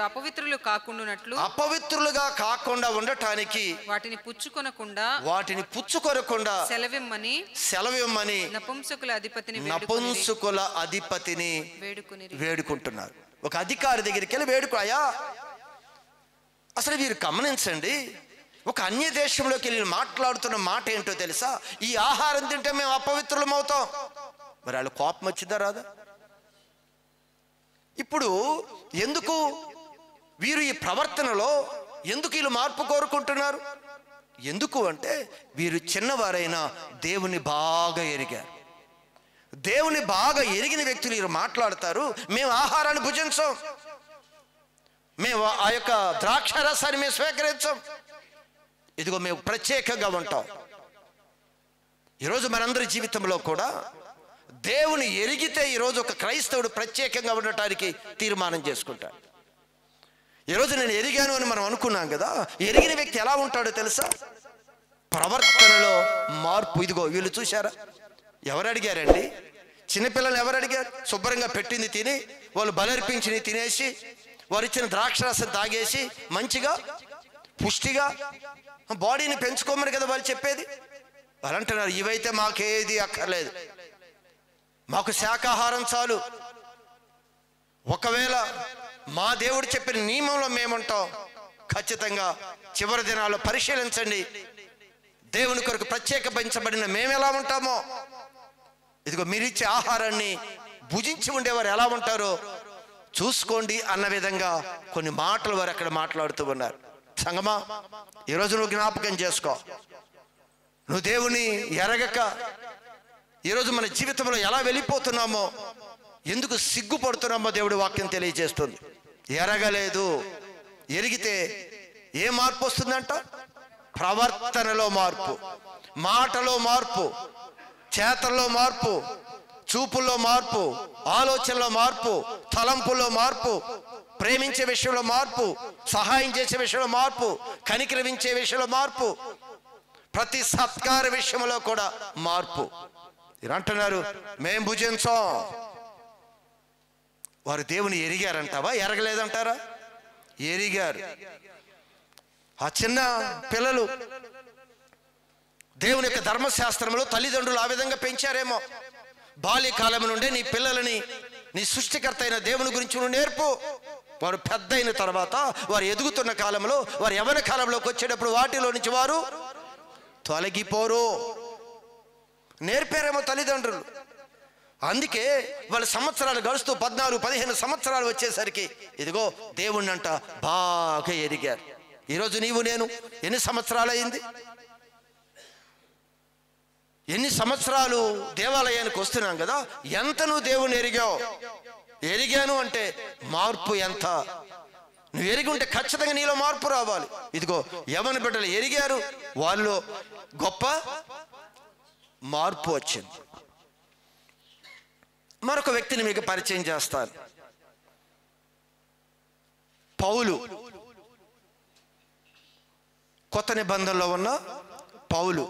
అపవిత్రులుగా కాకుండా ఉండటానికి వాటిని పుచ్చుకొనకుండా సెలవిమ్మని నపుంసకుల అధిపతిని వేడుకుంటున్నారు. ఒక అధికారి దగ్గరికి వెళ్ళి వేడుకోయా. అసలు వీరు గమనించండి, ఒక అన్య దేశంలోకి వెళ్ళి మాట్లాడుతున్న మాట ఏంటో తెలుసా? ఈ ఆహారం తింటే మేము అపవిత్రులం అవుతాం. మరి వాళ్ళు కోపం వచ్చిందా రాదా? ఇప్పుడు ఎందుకు వీరు ఈ ప్రవర్తనలో ఎందుకు వీళ్ళు మార్పు కోరుకుంటున్నారు? ఎందుకు అంటే వీరు చిన్నవారైనా దేవుని బాగా ఎరిగారు. దేవుని బాగా ఎరిగిన వ్యక్తులు వీరు మాట్లాడతారు, మేము ఆహారాన్ని భుజించం, మేము ఆ యొక్క ద్రాక్షరసాన్ని మేము స్వీకరించం, ఇదిగో మేము ప్రత్యేకంగా ఉంటాం. ఈరోజు మనందరి జీవితంలో కూడా దేవుని ఎరిగితే ఈరోజు ఒక క్రైస్తవుడు ప్రత్యేకంగా ఉండటానికి తీర్మానం చేసుకుంటాడు. ఈరోజు నేను ఎరిగాను అని మనం అనుకున్నాం కదా. ఎరిగిన వ్యక్తి ఎలా ఉంటాడో తెలుసా? ప్రవర్తనలో మార్పు. ఇదిగో వీళ్ళు చూశారా? ఎవరు అడిగారండి? చిన్నపిల్లలు ఎవరు అడిగారు? శుభ్రంగా పెట్టింది తిని, వాళ్ళు బలర్పించింది తినేసి, వారు ఇచ్చిన ద్రాక్షరసం తాగేసి మంచిగా పుష్టిగా బాడీని పెంచుకోమని కదా వాళ్ళు చెప్పేది. వాళ్ళు అంటున్నారు, ఇవైతే మాకేది అక్కర్లేదు, మాకు శాకాహారం చాలు. ఒకవేళ మా దేవుడు చెప్పిన నియమంలో మేముంటాం, ఖచ్చితంగా చివరి దినాల్లో పరిశీలించండి, దేవుని కొరకు ప్రత్యేకించబడిన మేము ఎలా ఉంటామో, ఇదిగో మీరిచ్చే ఆహారాన్ని భుజించి ఉండేవారు ఎలా ఉంటారో చూసుకోండి అన్న విధంగా కొన్ని మాటలు వారు అక్కడ మాట్లాడుతూ ఉన్నారు. సంగమా, ఈరోజు నువ్వు జ్ఞాపకం చేసుకో, నువ్వు దేవుని ఎరగక ఈరోజు మన జీవితంలో ఎలా వెళ్ళిపోతున్నామో ఎందుకు సిగ్గుపడుతున్నామో దేవుడి వాక్యం తెలియజేస్తుంది. ఎరగలేదు. ఎరిగితే ఏ మార్పు వస్తుందంట? ప్రవర్తనలో మార్పు, మాటలో మార్పు, చేతల్లో మార్పు, చూపుల్లో మార్పు, ఆలోచనలో మార్పు, తలంపుల్లో మార్పు, ప్రేమించే విషయంలో మార్పు, సహాయం చేసే విషయంలో మార్పు, కనికరించే విషయంలో మార్పు, ప్రతి సత్కార విషయంలో కూడా మార్పు. మీరు అంటున్నారు మేం భుజించాం. వారు దేవుని ఎరిగారంటావా? ఎరగలేదంటారా? ఎరిగారు. ఆ చిన్న పిల్లలు దేవుని యొక్క ధర్మశాస్త్రంలో తల్లిదండ్రులు ఆ విధంగా పెంచారేమో. బాల్యకాలం నుండే నీ పిల్లలని నీ సృష్టికర్త అయిన దేవుని గురించి నువ్వు నేర్పు. వారు పెద్ద అయిన తర్వాత, వారు ఎదుగుతున్న కాలంలో, వారు యవ్వన కాలంలోకి వచ్చేటప్పుడు వాటిలో నుంచి వారు తొలగిపోరు. నేర్పారేమో తల్లిదండ్రులు. అందుకే వాళ్ళ సంవత్సరాలు గడుస్తూ 14-15 సంవత్సరాలు వచ్చేసరికి ఇదిగో దేవుణ్ణి అంట బాగా ఎరిగారు. ఈరోజు నీవు నేను ఎన్ని సంవత్సరాలు అయింది? ఎన్ని సంవత్సరాలు దేవాలయానికి వస్తున్నాం కదా, ఎంత నువ్వు దేవుణ్ణి ఎరిగావు? ఎరిగాను అంటే మార్పు ఎంత? నువ్వు ఎరిగి ఉంటే ఖచ్చితంగా నీలో మార్పు రావాలి. ఇదిగో యవ్వన బిడ్డలు ఎరిగారు, వాళ్ళలో గొప్ప మార్పు వచ్చింది. మరొక వ్యక్తిని మీకు పరిచయం చేస్తాను. పౌలు, కొత్త నిబంధనలో ఉన్న పౌలు.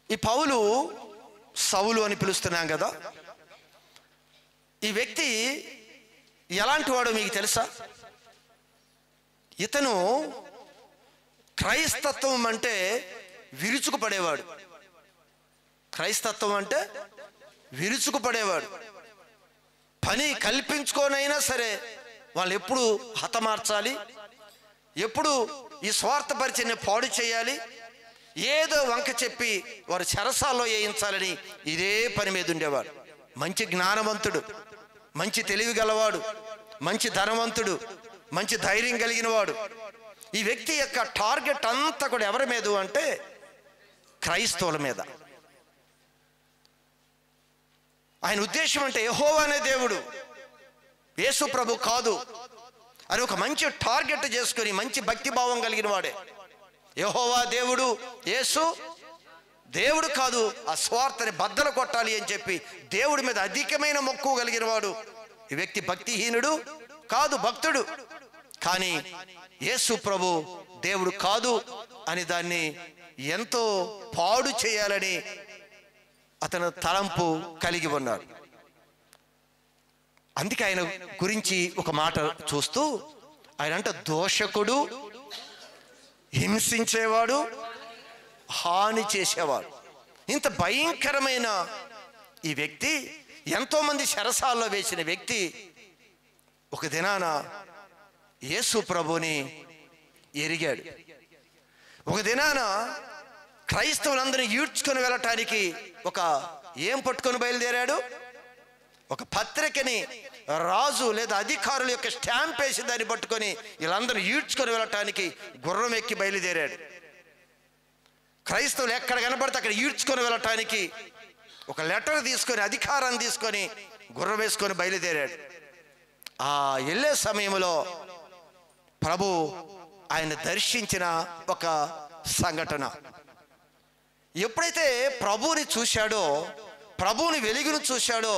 ఈ పౌలు సౌలు అని పిలుస్తున్నాం కదా. ఈ వ్యక్తి ఎలాంటి వాడో మీకు తెలుసా? ఇతను క్రైస్తత్వం అంటే విరుచుకుపడేవాడు. క్రైస్తత్వం అంటే విరుచుకుపడేవాడు. పని కల్పించుకోనైనా సరే వాళ్ళు ఎప్పుడు హతమార్చాలి, ఎప్పుడు ఈ స్వార్థపరిచయాన్ని పాడు చేయాలి, ఏదో వంక చెప్పి వారు చెరసాల్లో వేయించాలని ఇదే పని మీద ఉండేవాడు. మంచి జ్ఞానవంతుడు, మంచి తెలివి గలవాడు, మంచి ధనవంతుడు, మంచి ధైర్యం కలిగిన వాడు. ఈ వ్యక్తి యొక్క టార్గెట్ అంతా కూడా ఎవరి మీద అంటే క్రైస్తవుల మీద. ఆయన ఉద్దేశం అంటే యెహోవా అనే దేవుడు, యేసు ప్రభు కాదు అని ఒక మంచి టార్గెట్ చేసుకొని మంచి భక్తి భావం కలిగిన వాడే. యెహోవా దేవుడు, యేసు దేవుడు కాదు. ఆ స్వార్థని బద్దలు కొట్టాలి అని చెప్పి దేవుడి మీద అధికమైన మక్కువ కలిగిన వాడు. ఈ వ్యక్తి భక్తిహీనుడు కాదు, భక్తుడు. కానీ యేసు ప్రభు దేవుడు కాదు అని దాన్ని ఎంతో పాడు చేయాలని అతను తలంపు కలిగి ఉన్నాడు. అందుకే ఆయన గురించి ఒక మాట చూస్తూ ఆయన అంటే దోషకుడు, హింసించేవాడు, హాని చేసేవాడు. ఇంత భయంకరమైన ఈ వ్యక్తి, ఎంతో మంది చెరసాల్లో వేసిన వ్యక్తి, ఒక దినాన యేసు ప్రభుని ఎరిగాడు. ఒక దినాన క్రైస్తవులందరినీ ఈడ్చుకొని వెళ్ళటానికి ఒక ఏం పట్టుకొని బయలుదేరాడు? ఒక పత్రికని, రాజు లేదా అధికారుల యొక్క స్టాంప్ వేసి దాన్ని పట్టుకొని వీళ్ళందరూ ఈడ్చుకొని వెళ్ళటానికి గుర్రం ఎక్కి బయలుదేరాడు. క్రైస్తవులు ఎక్కడ కనబడితే అక్కడ ఈడ్చుకొని వెళ్ళటానికి ఒక లెటర్ తీసుకొని, అధికారాన్ని తీసుకొని గుర్రం వేసుకొని బయలుదేరాడు. ఆ వెళ్ళే సమయంలో ప్రభు ఆయన దర్శించిన ఒక సంఘటన. ఎప్పుడైతే ప్రభువుని చూశాడో, ప్రభువుని వెలుగును చూశాడో,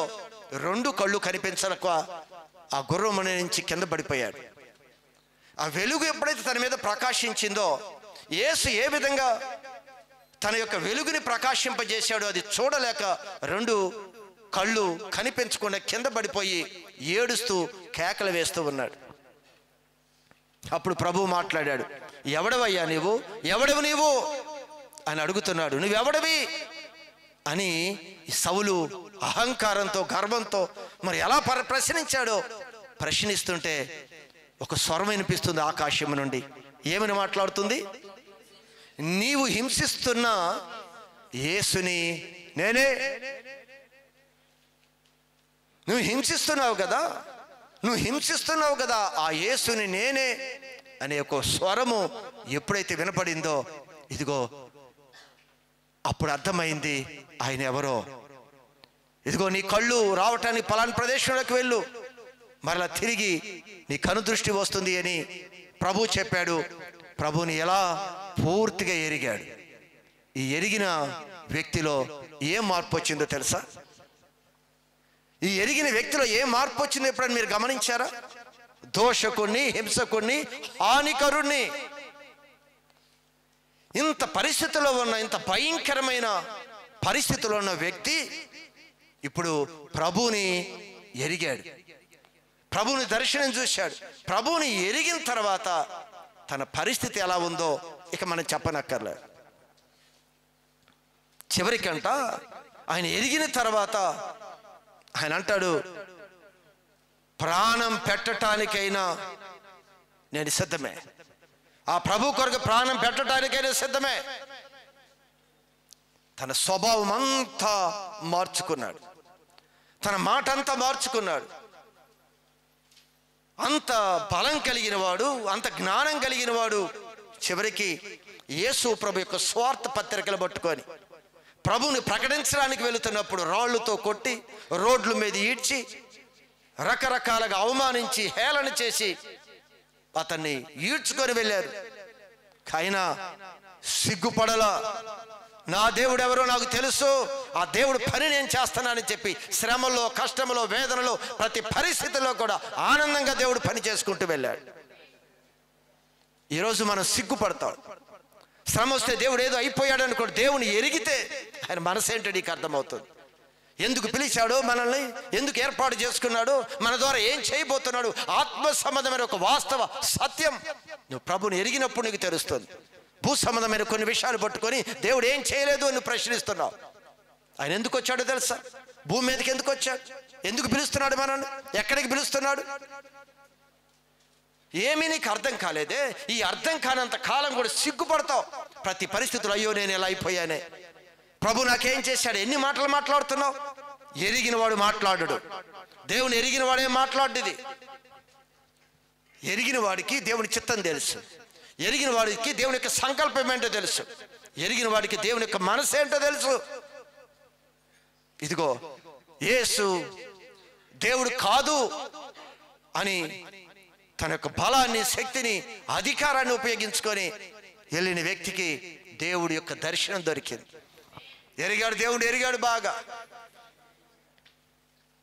2 కళ్ళు కనిపించక ఆ గుర్రం నుంచి కింద పడిపోయాడు. ఆ వెలుగు ఎప్పుడైతే తన మీద ప్రకాశించిందో, యేసు ఏ విధంగా తన యొక్క వెలుగుని ప్రకాశింపజేశాడో అది చూడలేక 2 కళ్ళు కనిపించకుండా కింద పడిపోయి ఏడుస్తూ కేకలు వేస్తూ ఉన్నాడు. అప్పుడు ప్రభువు మాట్లాడాడు. ఎవడవయ్యా నీవు? ఎవడవు నీవు అని అడుగుతున్నాడు. నువ్వెవడవి అని సౌలు అహంకారంతో, గర్వంతో మరి ఎలా ప్రశ్నించాడో. ప్రశ్నిస్తుంటే ఒక స్వరం వినిపిస్తుంది ఆకాశం నుండి. ఏమని మాట్లాడుతుంది? నీవు హింసిస్తున్న యేసుని నేనే. నువ్వు హింసిస్తున్నావు కదా, నువ్వు హింసిస్తున్నావు కదా, ఆ యేసుని నేనే అనే ఒక స్వరము ఎప్పుడైతే వినపడిందో, ఇదిగో అప్పుడు అర్థమైంది ఆయన ఎవరో. ఇదిగో నీ కళ్ళు రావటానికి పలానా ప్రదేశంలోకి వెళ్ళు, మరలా తిరిగి నీ కనుదృష్టి వస్తుంది అని ప్రభు చెప్పాడు. ప్రభుని ఎలా పూర్తిగా ఎరిగాడు. ఈ ఎరిగిన వ్యక్తిలో ఏం మార్పు వచ్చిందో తెలుసా? ఈ ఎరిగిన వ్యక్తిలో ఏం మార్పు వచ్చిందో ఎప్పుడైనా మీరు గమనించారా? దోషకుణ్ణి, హింసకుణ్ణి, హానికరుణ్ణి, ఇంత పరిస్థితుల్లో ఉన్న, ఇంత భయంకరమైన పరిస్థితుల్లో ఉన్న వ్యక్తి ఇప్పుడు ప్రభువుని ఎరిగాడు, ప్రభువుని దర్శనం చూశాడు. ప్రభువుని ఎరిగిన తర్వాత తన పరిస్థితి ఎలా ఉందో ఇక మనం చెప్పనక్కర్లేదు. చివరికంట ఆయన ఎరిగిన తర్వాత ఆయన అంటాడు, ప్రాణం పెట్టడానికైనా నేను సిద్ధమే. ఆ ప్రభు కొరకు ప్రాణం పెట్టడానికైనా సిద్ధమే. తన స్వభావం అంతా మార్చుకున్నాడు, తన మాట అంతా మార్చుకున్నాడు. అంత బలం కలిగిన వాడు, అంత జ్ఞానం కలిగిన వాడు చివరికి యేసు ప్రభు యొక్క స్వార్థ పత్రికలు పట్టుకొని ప్రభువుని ప్రకటించడానికి వెళుతున్నప్పుడు రాళ్లతో కొట్టి, రోడ్ల మీద ఈడ్చి, రకరకాలుగా అవమానించి, హేళన చేసి అతన్ని ఈడ్చుకొని వెళ్ళారు. అయినా సిగ్గుపడలా. నా దేవుడు ఎవరో నాకు తెలుసు, ఆ దేవుడు పని నేను చేస్తానని చెప్పి శ్రమలో, కష్టంలో, వేదనలో, ప్రతి పరిస్థితుల్లో కూడా ఆనందంగా దేవుడు పని చేసుకుంటూ వెళ్ళాడు. ఈరోజు మనం సిగ్గుపడతాం. శ్రమ వస్తే దేవుడు ఏదో అయిపోయాడు అనుకోండి. దేవుని ఎరిగితే ఆయన మనసు ఏంటో నీకు అర్థమవుతుంది. ఎందుకు పిలిచాడో మనల్ని, ఎందుకు ఏర్పాటు చేసుకున్నాడు, మన ద్వారా ఏం చేయబోతున్నాడు, ఆత్మ సంబంధమైన ఒక వాస్తవ సత్యం నువ్వు ప్రభుని ఎరిగినప్పుడు నీకు తెలుస్తుంది. భూ సంబంధమైన కొన్ని విషయాలు పట్టుకొని దేవుడు ఏం చేయలేదు అని ప్రశ్నిస్తున్నావు. ఆయన ఎందుకు వచ్చాడో తెలుసా? భూమి మీదకి ఎందుకు వచ్చాడు? ఎందుకు పిలుస్తున్నాడు మనల్ని? ఎక్కడికి పిలుస్తున్నాడు? ఏమీ నీకు అర్థం కాలేదే. ఈ అర్థం కానంత కాలం కూడా సిగ్గుపడతావు. ప్రతి పరిస్థితులు అయ్యో నేను ఎలా అయిపోయానే, ప్రభు నాకేం చేశాడు, ఎన్ని మాటలు మాట్లాడుతున్నావు. ఎరిగిన వాడు మాట్లాడు. దేవుని ఎరిగిన వాడే మాట్లాడేది. ఎరిగిన వాడికి దేవుని చిత్తం తెలుసు, ఎరిగిన వాడికి దేవుని యొక్క సంకల్పం ఏంటో తెలుసు, ఎరిగిన వాడికి దేవుని యొక్క మనసు ఏంటో తెలుసు. ఇదిగో యేసు దేవుడు కాదు అని తన యొక్క బలాన్ని, శక్తిని, అధికారాన్ని ఉపయోగించుకొని వెళ్ళిన వ్యక్తికి దేవుడి యొక్క దర్శనం దొరికింది. ఎరిగాడు, దేవుడు ఎరిగాడు బాగా.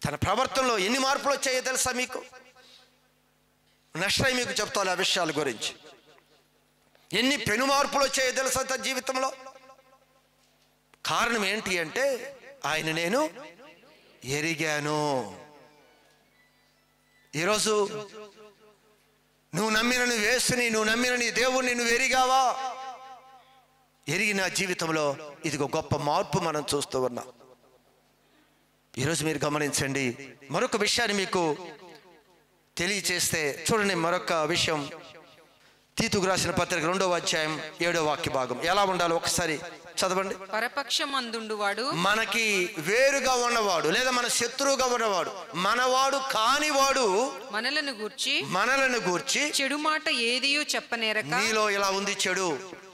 తన ప్రవర్తనలో ఎన్ని మార్పులు వచ్చాయో తెలుసా మీకు? నెక్స్ట్ టైం మీకు చెప్తాను ఆ విషయాల గురించి. ఎన్ని పెను మార్పులు వచ్చాయో తెలుసా తన జీవితంలో? కారణం ఏంటి అంటే ఆయన నేను ఎరిగాను. ఈరోజు నువ్వు నమ్మిన నీ యేసుని, నువ్వు నమ్మిన నీ దేవుణ్ణి నువ్వు ఎరిగావా? ఎరిగిన జీవితంలో ఇదిగో గొప్ప మార్పు మనం చూస్తూ ఉన్నాం. ఈరోజు మీరు గమనించండి. మరొక విషయాన్ని మీకు తెలియచేస్తే చూడండి. మరొక విషయం, తీతుకు రాసిన పత్రిక 2వ అధ్యాయం 7వ వాక్య భాగం ఎలా ఉండాలో ఒకసారి చదవండి. పరపక్షమందుండువాడు, మనకి వేరుగా ఉన్నవాడు లేదా మన శత్రువుగా ఉన్నవాడు, మనవాడు కానివాడు మనలను గూర్చి చెడు మాట ఏదియో చెప్పనేరక, నీలో ఇలా ఉంది చెడు,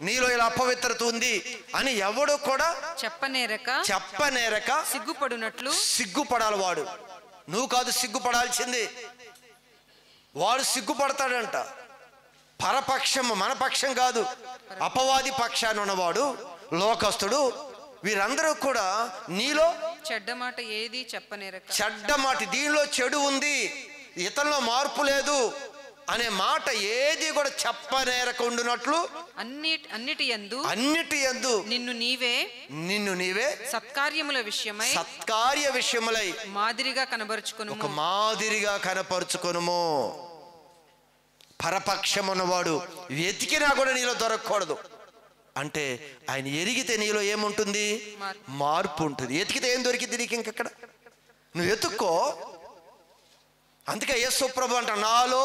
నీలో ఇలా అపవిత్రత ఉంది అని ఎవడు కూడా చెప్పనేరక సిగ్గుపడునట్లు. సిగ్గుపడాలి వాడు. నువ్వు కాదు సిగ్గుపడాల్సింది, వాడు సిగ్గుపడతాడంట. పరపక్షము మన పక్షం కాదు, అపవాది పక్షాన్ని ఉన్నవాడు, లోకస్తుడు, వీరందరూ కూడా నీలో చెడ్డ మాట ఏది చెప్పనేరక, చెడ్డ మాట, దీనిలో చెడు ఉంది, ఇతనిలో మార్పు లేదు అనే మాట ఏది కూడా చెప్పనేరక ఉండునట్లు అన్నిటి యందు నిన్ను నీవే సత్కార్యముల విషయమై మాదిరిగా కనబరుచుకొనుము, ఒక మాదిరిగా కనపరుచుకొనుము. పరపక్షమున్నవాడు వెతికినా కూడా నీలో దొరకకూడదు. అంటే ఆయన ఎరిగితే నీలో ఏముంటుంది? మార్పు ఉంటుంది. ఎతికితే ఏం దొరికింది నీకు? ఇంకక్కడ నువ్వు ఎత్తుక్కో. అందుకే యేసు ప్రభు అంట, నాలో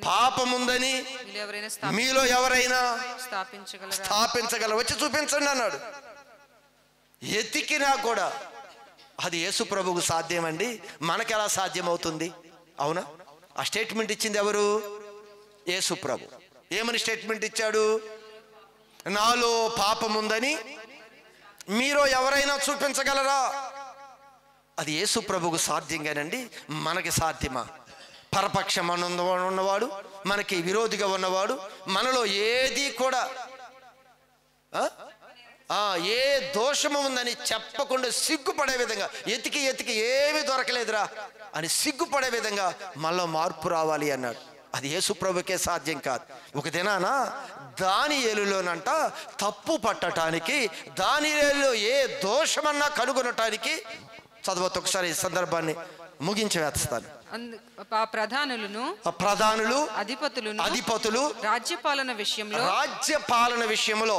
పాపముందని మీలో ఎవరైనా స్థాపించగలరు, వచ్చి చూపించండి అన్నాడు. ఎతికినా కూడా అది యేసు ప్రభువుకు సాధ్యమండి, మనకి ఎలా సాధ్యమవుతుంది? అవునా? ఆ స్టేట్మెంట్ ఇచ్చింది ఎవరు? యేసు ప్రభు. ఏమని స్టేట్మెంట్ ఇచ్చాడు? నాలో పాపముందని మీలో ఎవరైనా చూపించగలరా? అది యేసు ప్రభువుకు సాధ్యంగానండి, మనకి సాధ్యమా? పరపక్షం ఉన్నవాడు, మనకి విరోధిగా ఉన్నవాడు, మనలో ఏది కూడా ఏ దోషము ఉందని చెప్పకుండా సిగ్గుపడే విధంగా, ఎతికి ఏమీ దొరకలేదురా అని సిగ్గుపడే విధంగా మనలో మార్పు రావాలి అన్నాడు. అది యేసు ప్రభుకే సాధ్యం కాదు. ఒక దినాన దానియేలులోనంట తప్పు పట్టడానికి, దానియేలులో ఏ దోషమన్నా కనుగొనటానికి, చదవద్దు ఒకసారి ఈ సందర్భాన్ని ముగించి వేస్తాను. ఆ ప్రధానులు అధిపతులు రాజ్యపాలన విషయంలో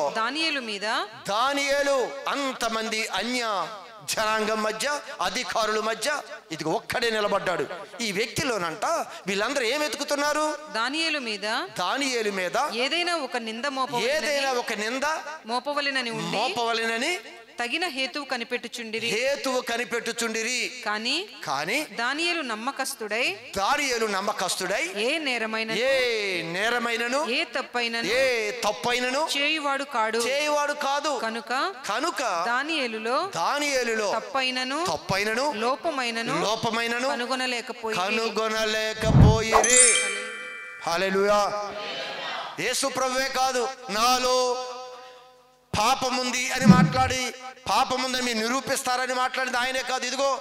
దానియేలు అంతమంది అన్య జనాంగం మధ్య, అధికారుల మధ్య ఇది ఒక్కడే నిలబడ్డాడు. ఈ వ్యక్తిలోనంట వీళ్ళందరూ ఏం వెతుకుతున్నారు? దానియేలు మీద ఏదైనా ఒక నింద మోపవలెనని తగిన హేతువు కనిపెట్టుచుండిరి. కానీ దానియేలు నమ్మకస్తుడై ఏ నేరమైనను ఏ తప్పైనను చేయువాడు కాదు. కనుక దానియేలులో తప్పైనను లోపమైనను కనుగొనలేకపోయిరి. హల్లెలూయా. యేసు ప్రభువే కాదు, నాలో పాపముంది అని మాట్లాడి, పాపముందని మీరు నిరూపిస్తారని మాట్లాడింది ఆయనే కాదు. ఇదిగో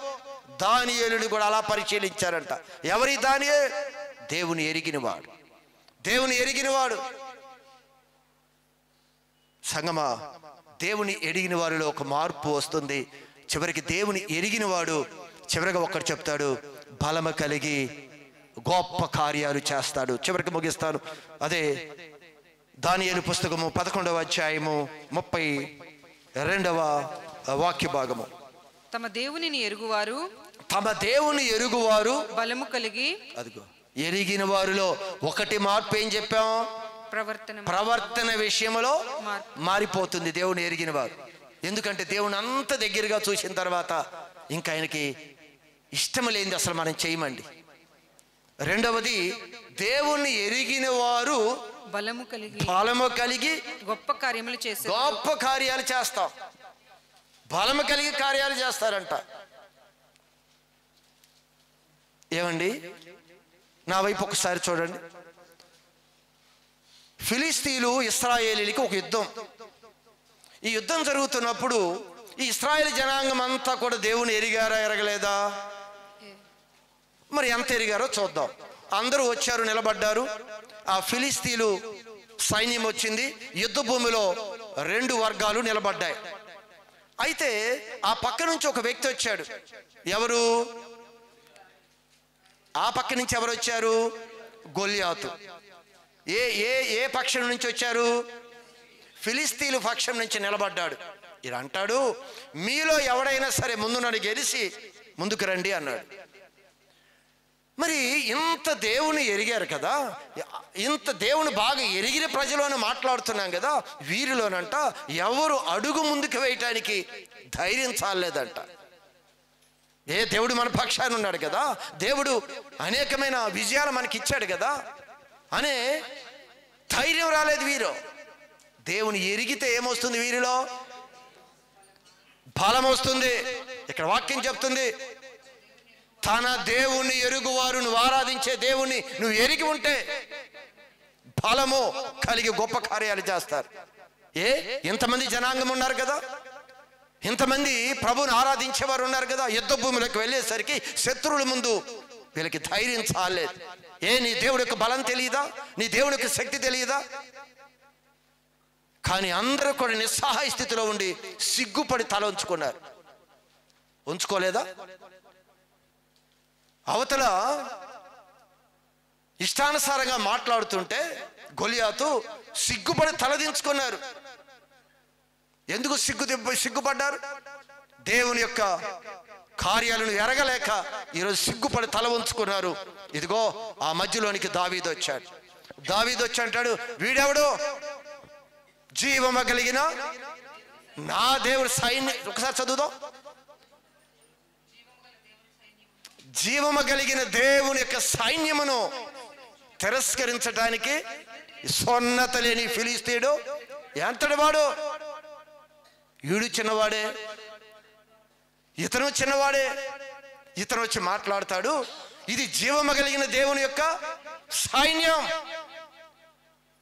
దానియేలుని కూడా అలా పరిశీలించారంట. ఎవరి దానియేలు? దేవుని ఎరిగినవాడు. సంగమా, దేవుని ఎరిగిన వారిలో ఒక మార్పు వస్తుంది. చివరికి దేవుని ఎరిగినవాడు చివరిగా ఒక్కడు చెప్తాడు, బలము కలిగి గొప్ప కార్యాలు చేస్తాడు. చివరికి ముగిస్తాను. అదే దానియేలు పుస్తకము 11వ అధ్యాయము 32వ వాక్య భాగము. తమ దేవునిని ఎరుగువారు బలము కలిగి, అదిగో ఎరిగిన వారిలో ఒకటి మార్పు ఏం చెప్పాం? ప్రవర్తన విషయంలో మారిపోతుంది దేవుని ఎరిగిన వారు. ఎందుకంటే దేవుని అంత దగ్గరగా చూసిన తర్వాత ఇంకా ఆయనకి ఇష్టం లేనిది అసలు మనం చేయమండి. రెండవది, దేవుణ్ణి ఎరిగిన వారు బలము కలిగి గొప్ప కార్యాలు చేస్తాం. బలము కలిగి కార్యాలు చేస్తారంట. ఏమండి, నా వైపు ఒకసారి చూడండి. ఫిలిస్తీన్లు ఇశ్రాయేలీలకి ఒక యుద్ధం. ఈ యుద్ధం జరుగుతున్నప్పుడు ఈ ఇశ్రాయేల్ జనాంగం అంతా కూడా దేవుని ఎరిగారా, ఎరగలేదా? మరి ఎంత ఎరిగారో చూద్దాం. అందరూ వచ్చారు, నిలబడ్డారు. ఆ ఫిలిస్తీన్లు సైన్యం వచ్చింది. యుద్ధ భూమిలో 2 వర్గాలు నిలబడ్డాయి. అయితే ఆ పక్క నుంచి ఒక వ్యక్తి వచ్చాడు. ఎవరు? ఆ పక్క నుంచి ఎవరు వచ్చారు? గొల్యాతు. ఏ పక్షం నుంచి వచ్చారు? ఫిలిస్తీన్లు పక్షం నుంచి నిలబడ్డాడు. ఇది అంటాడు, మీలో ఎవడైనా సరే ముందు నన్ను గెలిచి ముందుకు రండి అన్నాడు. మరి ఇంత దేవుని ఎరిగారు కదా, ఇంత దేవుని బాగా ఎరిగిన ప్రజలోనే మాట్లాడుతున్నాం కదా, వీరిలోనంట ఎవరు అడుగు ముందుకు వేయటానికి ధైర్యం చాలేదంట. దేవుడు మన పక్షాన ఉన్నాడు కదా, దేవుడు అనేకమైన విజయాలు మనకి ఇచ్చాడు కదా అనే ధైర్యం రాలేదు వీరు. దేవుని ఎరిగితే ఏమొస్తుంది? వీరిలో బలం వస్తుంది. ఇక్కడ వాక్యం చెప్తుంది, తన దేవుణ్ణి ఎరుగువారు, నువ్వు ఆరాధించే దేవుణ్ణి నువ్వు ఎరిగి ఉంటే బలము కలిగి గొప్ప కార్యాలు చేస్తారు. ఇంతమంది జనాంగం ఉన్నారు కదా, ఇంతమంది ప్రభువుని ఆరాధించేవారు ఉన్నారు కదా. యుద్ధ భూమిలోకి వెళ్ళేసరికి శత్రువుల ముందు వీళ్ళకి ధైర్యం చాలేదు. నీ దేవుడి యొక్క బలం తెలియదా? నీ దేవుడి యొక్క శక్తి తెలియదా? కానీ అందరూ కూడా నిస్సహాయ స్థితిలో ఉండి సిగ్గుపడి తల ఉంచుకోలేదా? అవతల ఇష్టానుసారంగా మాట్లాడుతుంటే గొలియాతు సిగ్గుపడి తలదించుకున్నారు. ఎందుకు సిగ్గుపడ్డారు? దేవుని యొక్క కార్యాలను ఎరగలేక ఈరోజు సిగ్గుపడి తల ఉంచుకున్నారు. ఇదిగో ఆ మధ్యలోనికి దావీదు వచ్చాడు. దావీదు వచ్చి అంటాడు, వీడెవడు? జీవము కలిగిన నా దేవుడు సైన్యం. ఒకసారి చదువుదాం. జీవము కలిగిన దేవుని యొక్క సైన్యమును తిరస్కరించడానికి సొన్నత లేని ఫిలిస్తీయుడు ఎంతటి వాడు? వీడు చిన్నవాడే, ఇతను చిన్నవాడే. ఇతను వచ్చి మాట్లాడతాడు, ఇది జీవము కలిగిన దేవుని యొక్క సైన్యం.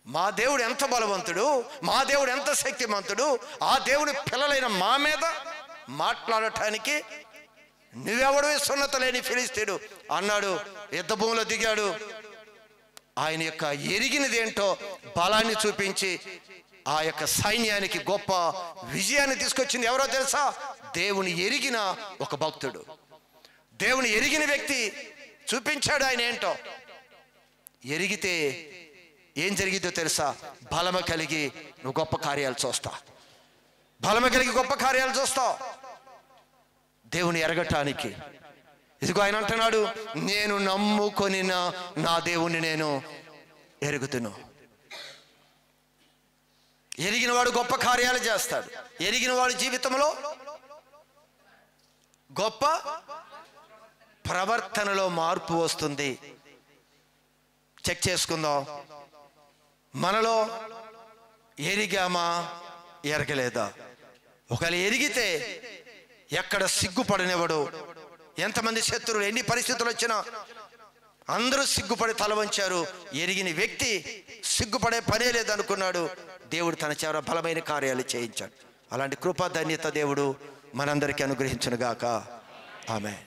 మా దేవుడు ఎంత బలవంతుడు, మా దేవుడు ఎంత శక్తిమంతుడు, ఆ దేవుని పిల్లలైన మా మీద మాట్లాడటానికి నువ్వెవడు సున్నత లేని ఫిలిస్తీయుడు అన్నాడు. యుద్ధ భూమిలో దిగాడు. ఆయన యొక్క ఎరిగినదేంటో బలాన్ని చూపించి ఆ యొక్క సైన్యానికి గొప్ప విజయాన్ని తీసుకొచ్చింది ఎవరో తెలుసా? దేవుని ఎరిగిన ఒక భక్తుడు, దేవుని ఎరిగిన వ్యక్తి చూపించాడు ఆయన ఏంటో. ఎరిగితే ఏం జరిగిందో తెలుసా? బలము కలిగి నువ్వు గొప్ప కార్యాలు చూస్తావు. బలము కలిగి గొప్ప కార్యాలు చూస్తావు దేవుని ఎరగటానికి. ఇదిగో ఆయన అంటున్నాడు, నేను నమ్ముకొని నా దేవుణ్ణి నేను ఎరుగుతును. ఎరిగిన వాడు గొప్ప కార్యాలు చేస్తాడు. ఎరిగిన వాడి జీవితంలో గొప్ప ప్రవర్తనలో మార్పు వస్తుంది. చెక్ చేసుకుందాం, మనలో ఎరిగామా ఎరగలేదా? ఒకవేళ ఎరిగితే ఎక్కడ సిగ్గుపడనివ్వడు. ఎంతమంది శత్రువులు ఎన్ని పరిస్థితులు వచ్చినా అందరూ సిగ్గుపడి తల వంచారు. ఎరిగిన వ్యక్తి సిగ్గుపడే పనే లేదనుకున్నాడు. దేవుడు తన చేత బలమైన కార్యాలు చేయించాడు. అలాంటి కృపా ధన్యత దేవుడు మనందరికీ అనుగ్రహించును గాక. ఆమేన్.